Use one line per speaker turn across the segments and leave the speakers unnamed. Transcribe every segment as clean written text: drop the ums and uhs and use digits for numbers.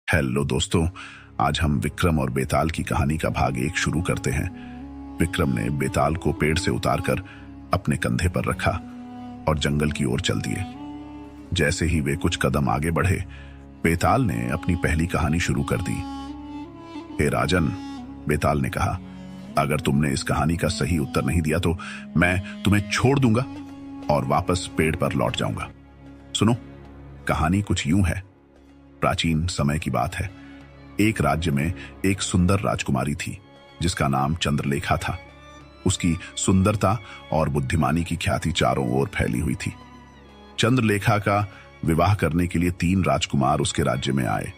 Hello दोस्तों, आज हम विक्रम और बेताल की कहानी का भाग 1 शुरू करते हैं। विक्रम ने बेताल को पेड़ से उतारकर अपने कंधे पर रखा और जंगल की ओर चल दिए। जैसे ही वे कुछ कदम आगे बढ़े, बेताल ने अपनी पहली कहानी शुरू कर दी। हे राजन, बेताल ने कहा, अगर तुमने इस कहानी का सही उत्तर नहीं दिया तो मैं तुम्हें छोड़ दूंगा और वापस पेड़ पर लौट जाऊंगा। सुनो, कहानी कुछ यूं है। प्राचीन समय की बात है। एक राज्य में एक सुंदर राजकुमारी थी जिसका नाम चंद्रलेखा था। उसकी सुंदरता और बुद्धिमानी की ख्याति चारों ओर फैली हुई थी। चंद्रलेखा का विवाह करने के लिए 3 राजकुमार उसके राज्य में आए।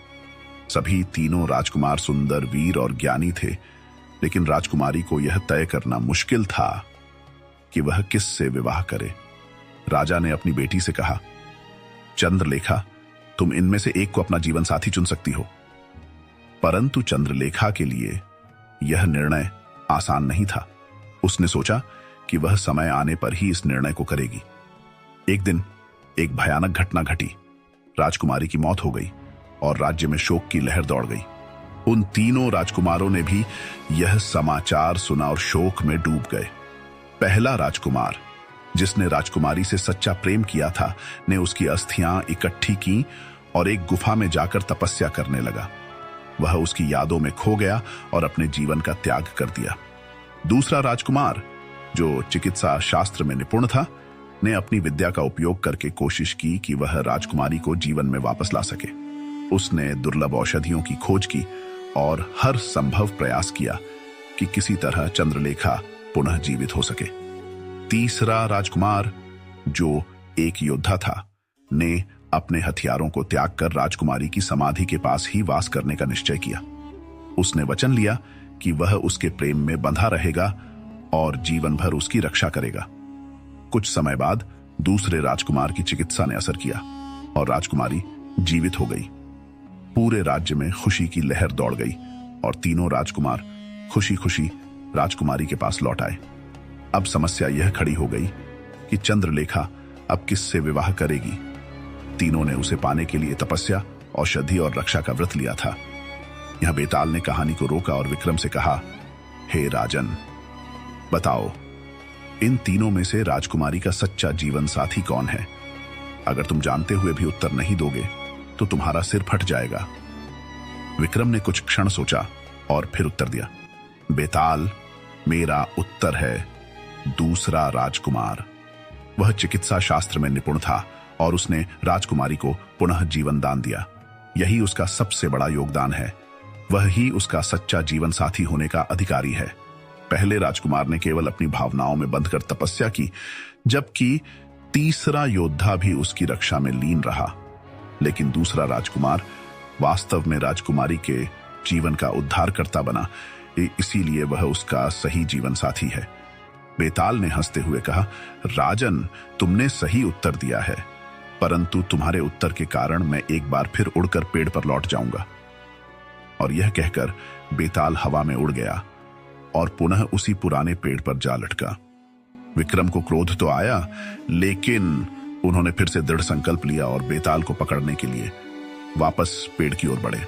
सभी तीनों राजकुमार सुंदर, वीर और ज्ञानी थे, लेकिन राजकुमारी को यह तय करना मुश्किल था कि वह किससे विवाह करे। राजा ने अपनी बेटी से कहा, चंद्रलेखा, तुम इनमें से एक को अपना जीवन साथी चुन सकती हो। परंतु चंद्रलेखा के लिए यह निर्णय आसान नहीं था। उसने सोचा कि वह समय आने पर ही इस निर्णय को करेगी। एक दिन एक भयानक घटना घटी। राजकुमारी की मौत हो गई और राज्य में शोक की लहर दौड़ गई। उन तीनों राजकुमारों ने भी यह समाचार सुना और शोक में डूब गए। पहला राजकुमार, जिसने राजकुमारी से सच्चा प्रेम किया था, ने उसकी अस्थियां इकट्ठी की और एक गुफा में जाकर तपस्या करने लगा। वह उसकी यादों में खो गया और अपने जीवन का त्याग कर दिया। दूसरा राजकुमार, जो चिकित्सा शास्त्र में निपुण था, ने अपनी विद्या का उपयोग करके कोशिश की कि वह राजकुमारी को जीवन में वापस ला सके। उसने दुर्लभ औषधियों की खोज की और हर संभव प्रयास किया कि किसी तरह चंद्रलेखा पुनः जीवित हो सके। तीसरा राजकुमार, जो एक योद्धा था, ने अपने हथियारों को त्याग कर राजकुमारी की समाधि के पास ही वास करने का निश्चय किया। उसने वचन लिया कि वह उसके प्रेम में बंधा रहेगा और जीवन भर उसकी रक्षा करेगा। कुछ समय बाद दूसरे राजकुमार की चिकित्सा ने असर किया और राजकुमारी जीवित हो गई। पूरे राज्य में खुशी की लहर दौड़ गई और तीनों राजकुमार खुशी खुशी राजकुमारी के पास लौट आए। अब समस्या यह खड़ी हो गई कि चंद्रलेखा अब किससे विवाह करेगी। तीनों ने उसे पाने के लिए तपस्या, औषधि और रक्षा का व्रत लिया था। यह बेताल ने कहानी को रोका और विक्रम से कहा, हे राजन, बताओ, इन तीनों में से राजकुमारी का सच्चा जीवन साथी कौन है? अगर तुम जानते हुए भी उत्तर नहीं दोगे तो तुम्हारा सिर फट जाएगा। विक्रम ने कुछ क्षण सोचा और फिर उत्तर दिया, बेताल, मेरा उत्तर है दूसरा राजकुमार। वह चिकित्सा शास्त्र में निपुण था और उसने राजकुमारी को पुनः जीवन दान दिया। यही उसका सबसे बड़ा योगदान है। वह ही उसका सच्चा जीवन साथी होने का अधिकारी है। पहले राजकुमार ने केवल अपनी भावनाओं में बंधकर तपस्या की, जबकि तीसरा योद्धा भी उसकी रक्षा में लीन रहा। लेकिन दूसरा राजकुमार वास्तव में राजकुमारी के जीवन का उद्धारकर्ता बना, इसीलिए वह उसका सही जीवन साथी है। बेताल ने हंसते हुए कहा, राजन, तुमने सही उत्तर दिया है, परंतु तुम्हारे उत्तर के कारण मैं एक बार फिर उड़कर पेड़ पर लौट जाऊंगा। और यह कहकर बेताल हवा में उड़ गया और पुनः उसी पुराने पेड़ पर जा लटका। विक्रम को क्रोध तो आया, लेकिन उन्होंने फिर से दृढ़ संकल्प लिया और बेताल को पकड़ने के लिए वापस पेड़ की ओर बढ़े।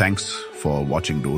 Thanks for watching.